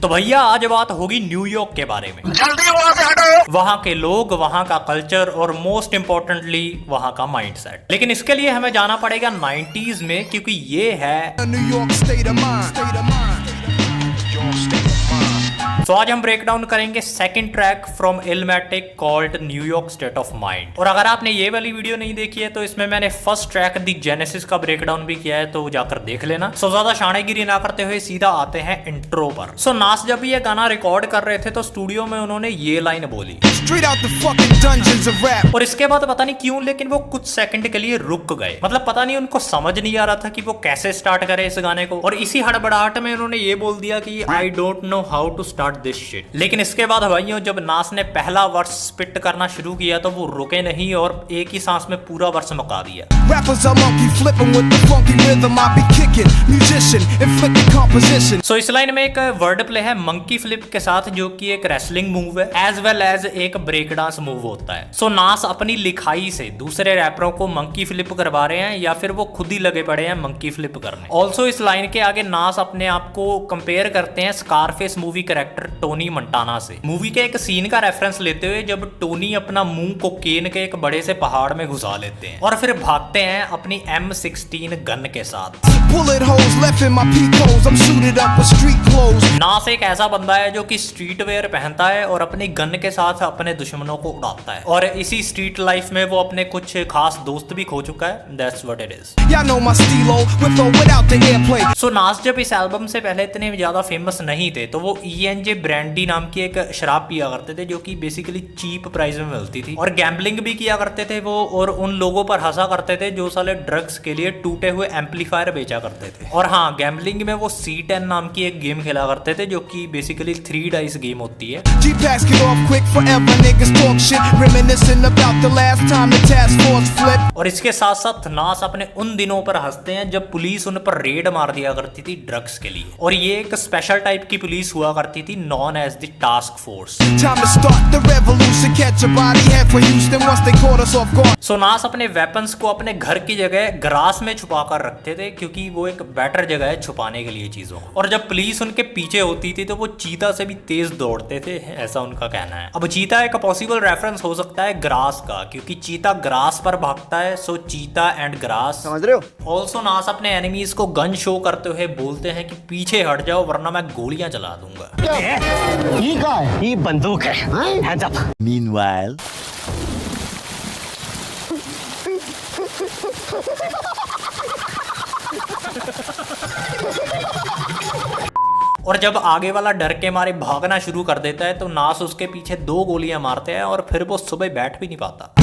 तो भैया आज बात होगी न्यूयॉर्क के बारे में। जल्दी वहां से हटो। वहाँ के लोग, वहाँ का कल्चर और मोस्ट इम्पोर्टेंटली वहाँ का माइंडसेट। लेकिन इसके लिए हमें जाना पड़ेगा 90s में, क्योंकि ये है न्यूयॉर्क स्टेट ऑफ माइंड। तो आज हम ब्रेक डाउन करेंगे second track from Illmatic called New York state of mind. और अगर आपने ये वाली वीडियो नहीं देखी है तो इसमें मैंने फर्स्ट ट्रैक दी जेनेसिस का ब्रेक डाउन भी किया है, तो जाकर देख लेना। सो ज्यादा शानेगिरी ना करते हुए सीधा आते हैं इंट्रो पर। सो नास जब ये गाना रिकॉर्ड कर रहे थे तो स्टूडियो में उन्होंने ये लाइन बोली और इसके बाद पता नहीं क्यों लेकिन वो कुछ सेकंड के लिए रुक गए। मतलब पता नहीं उनको समझ नहीं आ रहा था कि वो कैसे स्टार्ट करे इस गाने को, और इसी हड़बड़ाहट में उन्होंने ये बोल दिया कि I don't know how to start this shit. लेकिन इसके बाद भाइयों जब नास ने पहला वर्स स्पिट करना शुरू किया तो वो रुके नहीं और एक ही सांस में पूरा वर्स मुका दिया। सो इस लाइन में एक वर्ड प्ले है मंकी फ्लिप के साथ, जो कि एक रेसलिंग मूव है एज वेल एज एक ब्रेक डांस मूव होता है। सो नास अपनी लिखाई से दूसरे रैपरों को मंकी फ्लिप करवा रहे हैं या फिर वो खुद ही लगे पड़े हैं मंकी फ्लिप करने। ऑल्सो इस लाइन के आगे नास अपने आप को कंपेयर करते हैं स्कारफेस मूवी कैरेक्टर टोनी मंटाना से। मूवी के एक सीन का रेफरेंस लेते हुए जब टोनी अपना मुंह कोकेन के एक बड़े से पहाड़ में घुसा लेते हैं और फिर भागते हैं अपनी M16 गन के साथ। नास एक ऐसा बंदा है जो कि स्ट्रीट वेयर पहनता है और अपनी गन के साथ अपने दुश्मनों को उड़ाता है, और इसी स्ट्रीट लाइफ में वो अपने कुछ खास दोस्त भी खो चुका है। That's what it is. सो नास जब इस एल्बम से पहले इतने ज्यादा फेमस नहीं थे तो वो ENJ ब्रांडी नाम की एक शराब पिया करते थे जो कि बेसिकली चीप प्राइस में मिलती थी, और गैम्बलिंग भी किया करते थे वो, और उन लोगों पर हंसा करते थे जो साले ड्रग्स के लिए टूटे हुए एम्पलीफायर बेचा करते थे। और हाँ, गैम्बलिंग में वो C10 नाम की एक गेम खेला करते थे जो कि बेसिकली 3 डाइस गेम होती है। और इसके साथ साथ नास अपने उन दिनों पर हंसते हैं जब पुलिस उन पर रेड मार दिया करती थी ड्रग्स के लिए, और ये एक स्पेशल टाइप की पुलिस हुआ करती थी known as the task force. So Nas अपने वेपन्स को अपने घर की जगह ग्रास में छुपा कर रखते थे क्योंकि वो एक बेटर जगह है छुपाने के लिए चीजों, और जब पुलिस उनके पीछे होती थी तो वो चीता से भी तेज दौड़ते थे, ऐसा उनका कहना है। अब चीता एक पॉसिबल रेफरेंस हो सकता है ग्रास का, क्योंकि चीता ग्रास पर भागता है, सो चीता एंड ग्रास, समझ रहे हो। ऑल्सो नास अपने एनिमीज को गन शो करते हुए बोलते हैं कि पीछे हट जाओ वरना मैं गोलियां चला दूंगा। ये बंदूक है। Meanwhile, और जब आगे वाला डर के मारे भागना शुरू कर देता है तो नास उसके पीछे 2 गोलियां मारते हैं और फिर वो सुबह बैठ भी नहीं पाता।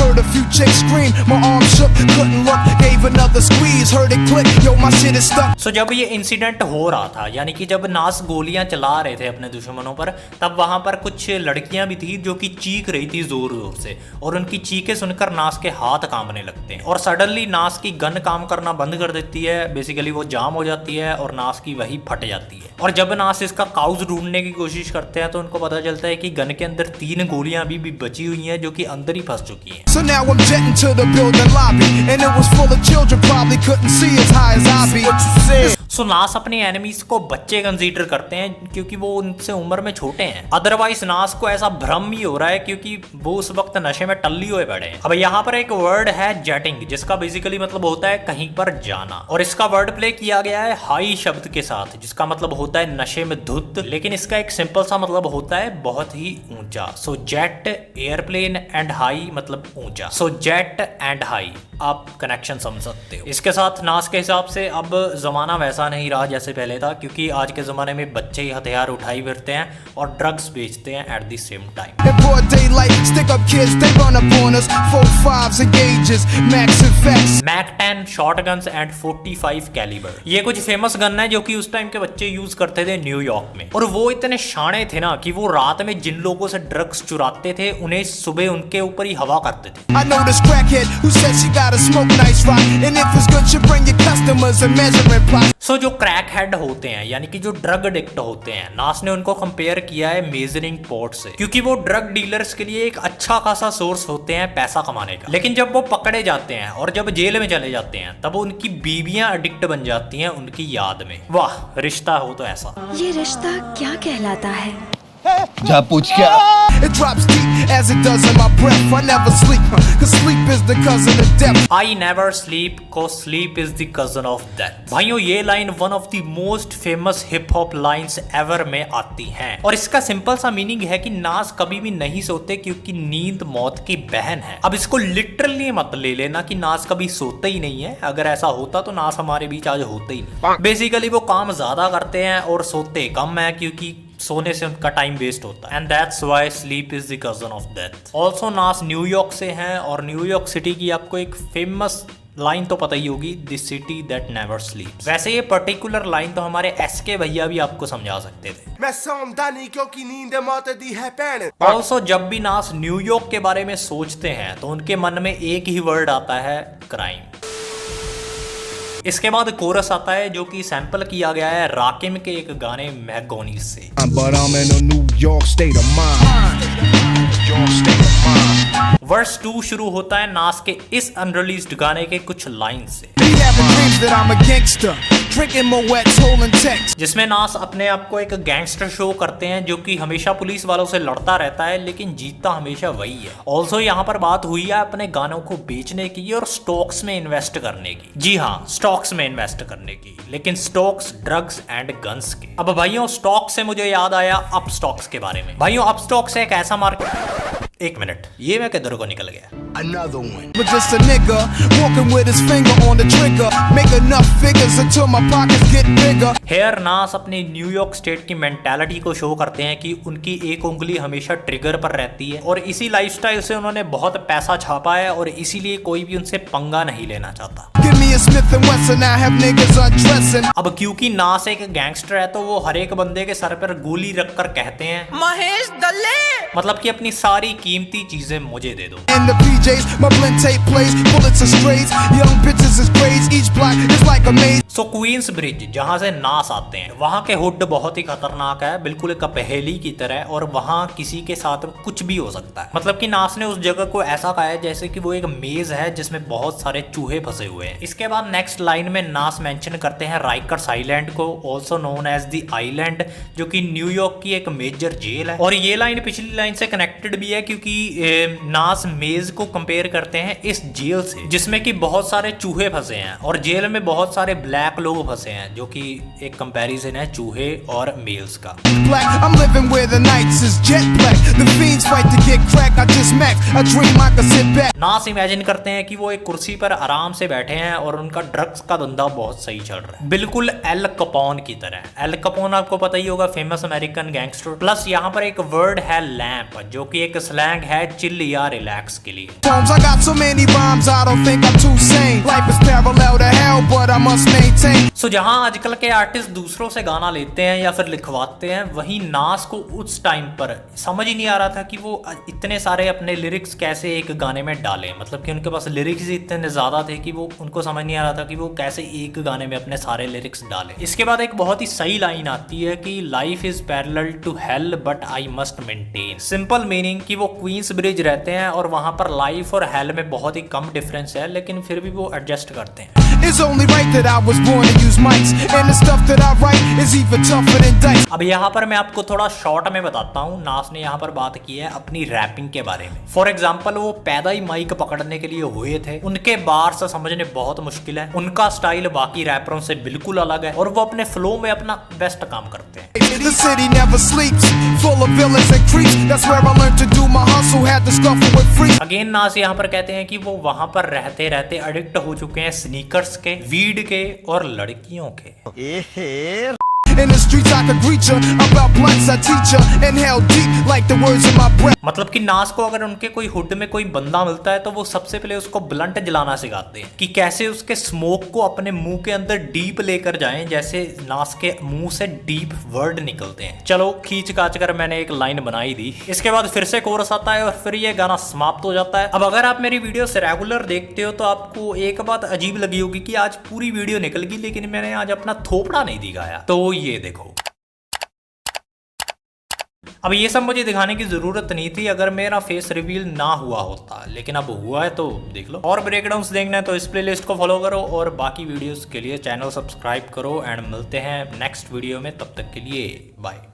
सो जब ये इंसिडेंट हो रहा था, यानी कि जब नास गोलियां चला रहे थे अपने दुश्मनों पर, तब वहां पर कुछ लड़कियां भी थी जो कि चीख रही थी जोर जोर से, और उनकी चीखें सुनकर नास के हाथ कांपने लगते हैं, और सडनली नास की गन काम करना बंद कर देती है। बेसिकली वो जाम हो जाती है और नास की वही फट जाती है, और जब नास इसका काउज ढूंढने की कोशिश करते हैं तो उनको पता चलता है कि गन के अंदर 3 गोलियां अभी भी बची हुई हैं जो कि अंदर ही फंस चुकी हैं। So now I'm jetting to the building lobby, and it was full of children, probably couldn't see as high as I be. What you said? So Nas अपने एनिमीज को बच्चे कंसीडर करते हैं क्योंकि वो उनसे उम्र में छोटे हैं। अदरवाइज नास को ऐसा भ्रम ही हो रहा है क्योंकि वो उस वक्त नशे में टल्ली हुए पड़े हैं। अब यहाँ पर एक वर्ड है जेटिंग, जिसका बेसिकली मतलब होता है कहीं पर जाना, और इसका वर्ड प्ले किया गया है हाई शब्द के साथ, जिसका मतलब होता है नशे में धुत, लेकिन इसका एक सिंपल सा मतलब होता है बहुत ही ऊंचा। सो जेट एयरप्लेन एंड हाई मतलब ऊंचा, सो जेट एंड हाई आप कनेक्शन समझ सकते हो। इसके साथ नास के हिसाब से अब जमाना वैसा नहीं रहा जैसे पहले था, क्योंकि आज के जमाने में बच्चे ही हथियार उठाई फिरते हैं और ड्रग्स बेचते हैं at the same time. Mac 10 shotguns and 45 calibre, ये कुछ फेमस गन है जो कि उस टाइम के बच्चे यूज करते थे न्यूयॉर्क में, और वो इतने शाणे थे ना कि वो रात में जिन लोगों से ड्रग्स चुराते थे उन्हें सुबह उनके ऊपर ही हवा करते थे। सो जो क्रैक हेड होते हैं यानी कि जो ड्रग एडिक्ट होते हैं, नास ने उनको कंपेयर किया है मेजरिंग पॉट से, क्योंकि वो ड्रग डीलर्स के लिए एक अच्छा खासा सोर्स होते हैं पैसा कमाने का। लेकिन जब वो पकड़े जाते हैं और जब जेल में चले जाते हैं तब उनकी बीवियां एडिक्ट बन जाती हैं उनकी याद में। वाह, रिश्ता हो तो ऐसा। ये रिश्ता क्या कहलाता है? जा पूछ क्या? It drops deep as it does in my breath. I never sleep, cause sleep is the cousin of death. I never sleep cause sleep is the cousin of death। भाइयों, ये line one of the most famous hip hop lines ever में आती हैं और इसका simple सा meaning है कि नास कभी भी नहीं सोते क्योंकि नींद मौत की बहन है। अब इसको लिटरली मत ले लेना कि नास कभी सोते ही नहीं है। अगर ऐसा होता तो नास हमारे बीच आज होते ही नहीं। बेसिकली वो काम ज्यादा करते हैं और सोते कम है क्योंकि सोने से उनका टाइम वेस्ट होता है। And that's why sleep is the cousin of death. Also नास न्यूयॉर्क से हैं और न्यूयॉर्क सिटी की आपको एक फेमस लाइन तो पता ही होगी, द सिटी दैट नेवर स्लीप्स। वैसे ये पर्टिकुलर लाइन तो हमारे एसके भैया भी आपको समझा सकते थे। मैं समझदानी क्योंकि नींद मौत दी है पैन। ऑल्सो जब भी नास न्यूयॉर्क के बारे में सोचते हैं तो उनके मन में एक ही वर्ड आता है, क्राइम। इसके बाद कोरस आता है जो कि सैंपल किया गया है राकिम के एक गाने मैगोनीज से। But I'm in a New York state of mind. New York state of mind. Verse 2 शुरू होता है नास के इस अनरिलीज्ड गाने के कुछ लाइन से, Be having dreams that I'm a gangster, drinking Moet's, holding texts. जिसमें नास अपने आप को एक गैंगस्टर शो करते हैं जो कि हमेशा पुलिस वालों से लड़ता रहता है लेकिन जीतता हमेशा वही है। ऑल्सो यहाँ पर बात हुई है अपने गानों को बेचने की और स्टॉक्स में इन्वेस्ट करने की। जी हाँ, स्टॉक्स में इन्वेस्ट करने की, लेकिन स्टॉक्स ड्रग्स एंड गन्स के। अब भाइयों, स्टॉक से मुझे याद आया अप स्टॉक्स के बारे में। भाइयों, अप स्टॉक्स एक ऐसा मार्केट, एक मिनट, ये मैं किधर को निकल गया। Another one. But just a nigga walking with his finger on the trigger. Make enough figures until my pockets get bigger. Here Nas अपनी न्यूयॉर्क स्टेट की मेंटालिटी को शो करते हैं कि उनकी एक उंगली हमेशा ट्रिगर पर रहती है और इसी लाइफस्टाइल से उन्होंने बहुत पैसा छापा है और इसीलिए कोई भी उनसे पंगा नहीं लेना चाहता। Give me a Smith and Wesson, I have niggas undressing. अब क्योंकि नास एक गैंगस्टर है तो वो हर एक बंदे के सर पर गोली रखकर कहते हैं, महेश दल्ले, मतलब कि अपनी सारी कीमती चीजें मुझे दे दो। In the PJs, my blend tape plays, bullets are strays, young bitches is grades, each block is like a maze. So Queens Bridge जहां से नास आते हैं वहां के हुड बहुत ही खतरनाक है, बिल्कुल एक पहेली की तरह, और वहां किसी के साथ कुछ भी हो सकता है। मतलब कि नास ने उस जगह को ऐसा कहा है जैसे कि वो एक मेज है जिसमें बहुत सारे चूहे फंसे हुए हैं। इसके बाद नेक्स्ट लाइन में नास मेंशन करते हैं राइकर्स आइलैंड को, also known as the island, जो कि न्यूयॉर्क की एक मेजर जेल है। और ये लाइन पिछली लाइन से कनेक्टेड भी है क्योंकि नास मेज को कंपेयर करते हैं इस जेल से जिसमें कि बहुत सारे चूहे फंसे हैं और जेल में बहुत सारे ब्लैक लोग फंसे हैं, जो कि एक कंपैरिजन है चूहे और मेल्स का। Black, I'm living where the nights is jet black. The fiends fight to get crack. I just max. I dream I can sit back. नास इमेजिन करते हैं कि वो एक कुर्सी पर आराम से बैठे हैं और उनका ड्रग्स का धंधा बहुत सही चल रहा है, बिल्कुल एल कपोन की तरह। एल कपोन आपको पता ही होगा, फेमस अमेरिकन गैंगस्टर। प्लस यहाँ पर एक वर्ड है लैंप, जो कि एक स्लैंग है चिल या रिलैक्स के लिए। Homes, I got so many rhymes, I don't think I'm too sane. Life is parallel to hell, but I must maintain. सो जहां आजकल के आर्टिस्ट दूसरों से गाना लेते हैं या फिर लिखवाते हैं, वहीं नास को उस टाइम पर समझ ही नहीं आ रहा था कि वो इतने सारे अपने लिरिक्स कैसे एक गाने में डालें। मतलब कि उनके पास लिरिक्स इतने ज्यादा थे कि वो उनको समझ नहीं आ रहा था कि वो कैसे एक गाने में अपने सारे लिरिक्स डालें। इसके बाद एक बहुत ही सही लाइन आती है कि life is parallel to hell but I must maintain. Simple meaning कि वो क्वींस ब्रिज रहते हैं और वहां पर लाइफ और हेल में बहुत ही कम डिफरेंस है, लेकिन फिर भी वो एडजस्ट करते हैं। It's only right that I was born to use mics, and the stuff that I write is even tougher than dice. अब यहाँ पर मैं आपको थोड़ा शॉर्ट में बताता हूँ। नास ने यहाँ पर बात की है अपनी रैपिंग के बारे में। फॉर एग्जाम्पल, वो पैदा ही माइक पकड़ने के लिए हुए थे, उनके बार से समझने बहुत मुश्किल है, उनका स्टाइल बाकी रैपरों से बिल्कुल अलग है और वो अपने फ्लो में अपना बेस्ट काम करते हैं। The city never sleeps, full of villains and creeps. That's where I learned to do my hustle, had to scuffle with freaks. Again नास यहाँ पर कहते हैं कि वो वहां पर रहते रहते एडिक्ट हो चुके हैं स्नीकर्स के, वीड के और लड़कियों के। In the streets I could greet ya about blunts, I teach her. Inhale deep like the words in my breath. मतलब कि नास को अगर उनके कोई हुड में कोई बंदा मिलता है तो वो सबसे पहले उसको ब्लंट जलाना सिखाते हैं कि कैसे उसके स्मोक को अपने मुंह के अंदर डीप लेकर जाएं, जैसे नास के मुंह से डीप वर्ड निकलते हैं। चलो खींच काच कर मैंने एक लाइन बनाई दी। इसके बाद फिर से कोरस आता है और फिर ये गाना समाप्त हो जाता है। अब अगर आप मेरी वीडियो से रेगुलर देखते हो तो आपको एक बात अजीब लगी होगी कि आज पूरी वीडियो निकल गई लेकिन मैंने आज अपना थोपड़ा नहीं दिखाया। तो ये देखो, अब ये सब मुझे दिखाने की जरूरत नहीं थी अगर मेरा फेस रिवील ना हुआ होता, लेकिन अब हुआ है तो देख लो। और ब्रेकडाउन्स देखना है तो इस प्लेलिस्ट को फॉलो करो और बाकी वीडियोस के लिए चैनल सब्सक्राइब करो एंड मिलते हैं नेक्स्ट वीडियो में। तब तक के लिए बाय।